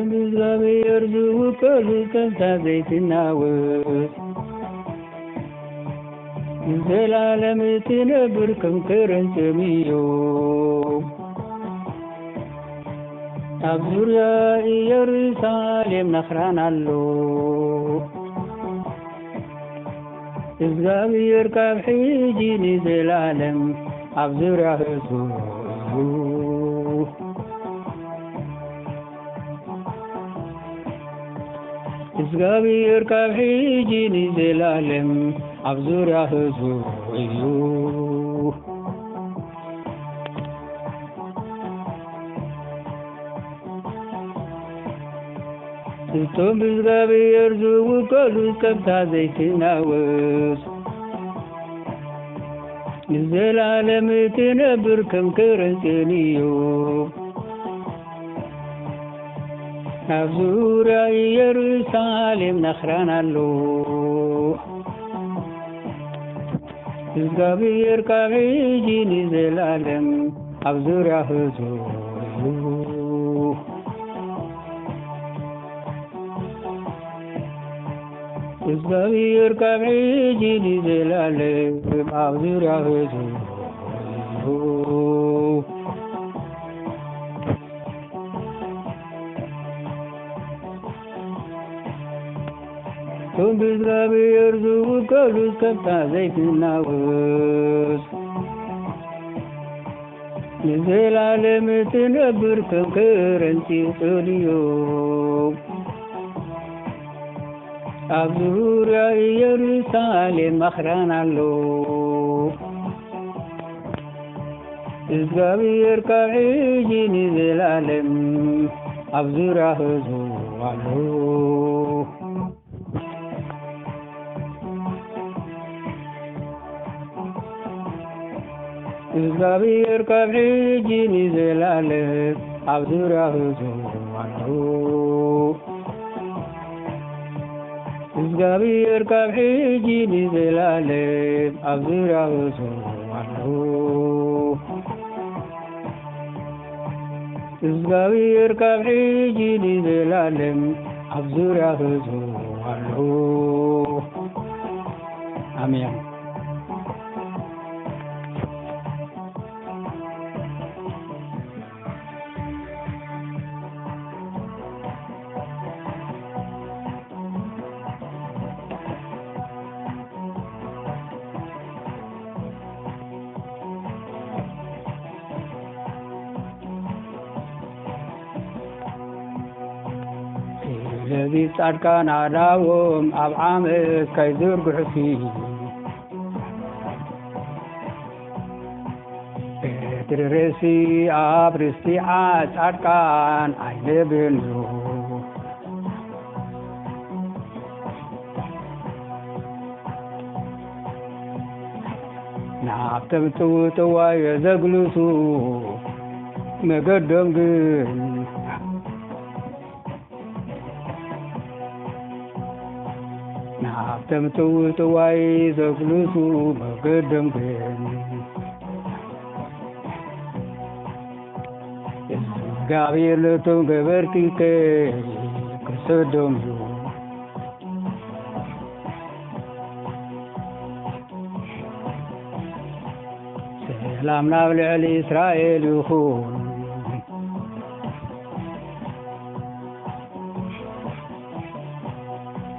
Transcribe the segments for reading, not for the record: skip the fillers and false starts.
እግዚአብሔር ዝውቀሉ ከንታዘይትና ውስጥ ዘላለም ትነብር ከምከረን ሰሚዮ ኣብ ዙርያ ኢየሩሳሌም ነኽራን ኣሎ እግዚአብሔር ካብ ሕጂ ንዘላለም ኣብ ዙርያ ህዝቡ እግዚአብሔር ካብ ሕጂ ንዘላለም ኣብ ዙርያ ህዝቡ እዩ እቶም እግዚአብሔር ዝውቀሉ ከብታ ዘይትናወስ ንዘላለም ትነብር ከም ከረን ጽንዮ ኣብ ዙርያ ኢየሩሳሌም ነኽራን ኣሎ እግዚአብሔር ካብ ሕጂ ንዘላለም ኣብ ዙርያ ህዝቡ እዩ እግዚአብሔር ካብ ሕጂ ንዘላለም ኣብ ዙርያ ህዝቡ እዩ እቶም እግዚአብሔር ዝውቀሉ ከብታ ዘይትናወስ ንዘላለም ትነብር ከም ከረን ጽንዮ ኣብ ዙርያ ኢየሩሳሌም ነኽራን ኣሎ እግዚአብሔር ካብ ሕጂ ንዘላለም ኣብ ዙርያ ህዝቡ ኣሎ እግዚአብሔር ካብ ሕጂ ንዘላለም ኣብ ዙርያ ህዝቡ ኣሎ እግዚአብሔር ካብ ሕጂ ንዘላለም ኣብ ዙርያ ህዝቡ ኣሎ እግዚአብሔር ካብ ሕጂ ንዘላለም ኣብ ዙርያ ህዝቡ ኣሎ አሜን ስለዚህ ጻድቃን አዳዎም ኣብ ዓመት ከይዝርግሑሲ ድረሲ ኣብ ርስቲዓ ጻድቃን ኣይነብሉ ናብቶም ጥውጥዋይ ዘግልሱ መገዶም ግን ናብቶም ጥውጥዋይ ዘግልሱ መገዶም ግን እግዚአብሔር ነቶም ገበርቲ ክሰዶም እዩ ሰላም ናብ ልዕሊ እስራኤል ይኹን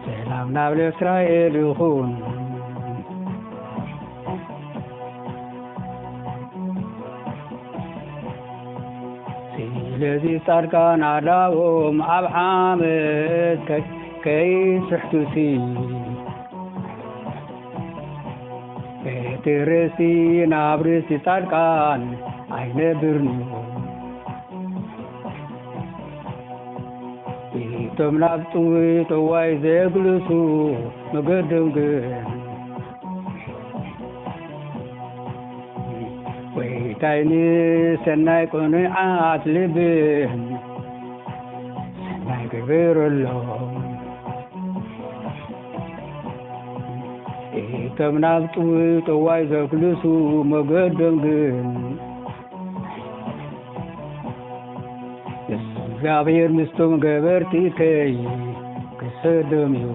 ሰላም ናብ ልዕሊ እስራኤል ይኹን ስለዚ ጻድቃን አዳዎም ኣብ ዓመት ከይስሕቱሲ ትርሲ ናብ ርስቲ ጻድቃን ኣይነብርኒ እቶም ናብ ጥውጥዋይ ዘግልሱ መገዶም ግን ወይታይ ንሰናይ ቁኑዓት ልብን ሰናይ ግብረሎም እቶም ናብ ጥውጥዋይ ዘግልሱ መገዶም ግን እግዚአብሔር ምስቶም ገበርቲከይ ክሰዶም እዩ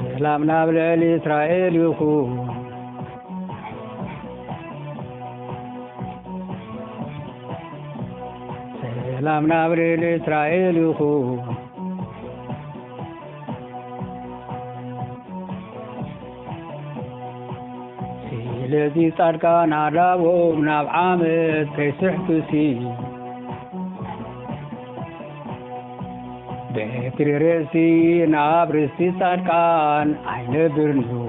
ሰላም ናብ ልዕሊ እስራኤል ይኹን ሰላም ናብ ልዕሊ እስራኤል ይኹን ስለዚ ጻድቃን ኣዳቦም ናብ ዓመት ከይስሕቱሲ በትሪ ርእሲ ናብ ርስቲ ጻድቃን ኣይነብርን እዩ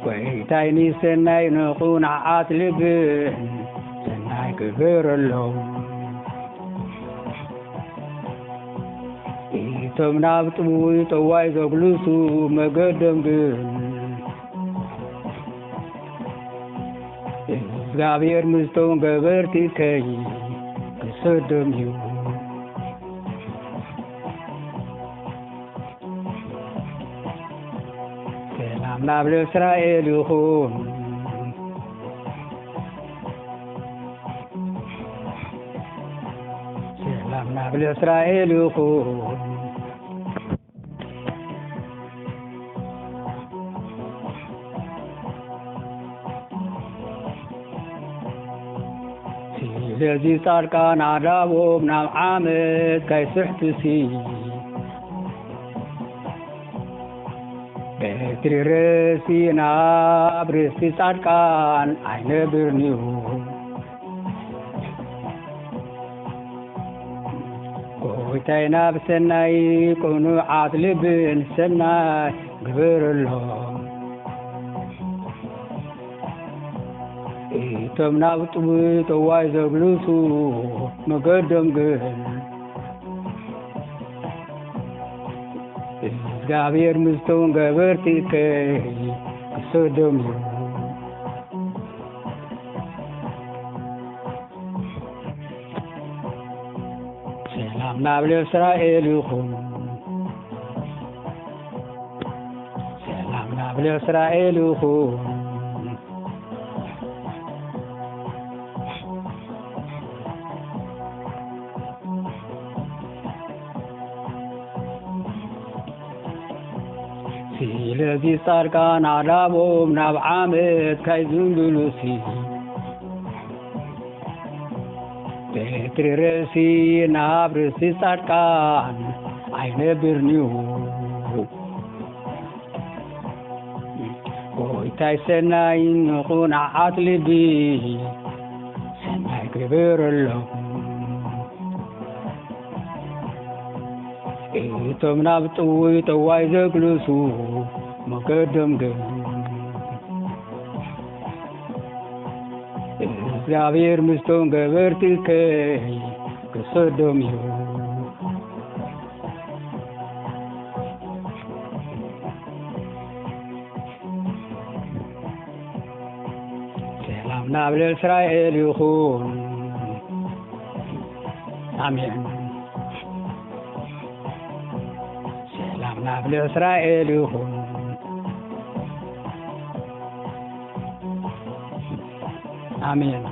ጎይታይኒ ሰናይ ንቑንዓት ልብን ሰናይ ግበረሎም እቶም ናብ ጥቡይ ጠዋይ ዘግልሱ መገዶም ግን እግዚአብሔር ምስቶም ገበርቲከይ ክሰዶም እዩ ሰላም ናብ ለእስራኤል ይኹን ሰላም ናብ ለእስራኤል ይኹን ስለዚ ጻድቃን ኣዳቦም ናብ ዓመት ከይስሕቱሲ በትሪ ርእሲ ናብ ርስቲ ጻድቃን ኣይነብርን እዩ ጎይታይ ናብ ሰናይ ቁኑዓት ልብን ሰናይ ግበረሎም እቶም ናብ ጥቡይ ጠዋይ ዘግልሱ መገዶም ግን እግዚአብሔር ምስቶም ገበርቲከይ ክሰዶም እዩ ሰላም ናብ ለእስራኤል ይኹን ሰላም ናብ ለእስራኤል ይኹን ስለዚ ጻድቃን ኣዳቦም ናብ ዓመት ከይዝምብሉሲ በትሪ ርእሲ ናብ ርስቲ ጻድቃን ኣይነብርን እዩ ጎይታይ ሰናይ ንቑንዓት ልቢ ሰናይ ግበረሎም እቶም ናብ ጥቡይ ጠዋይ ዘግልሱ መገዶም ግን እግዚአብሔር ምስቶም ገበርቲከይ ክሰዶም እዩ ሰላም ናብ ለእስራኤል ይኹን አሜን ሰላም ናብ ለእስራኤል ይኹን አሜን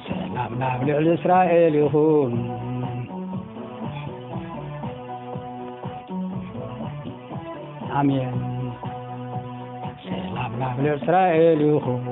ሰላም ናብ ልዕሊ እስራኤል ይኹን አሜን ሰላም ናብ ለእስራኤል ይኹን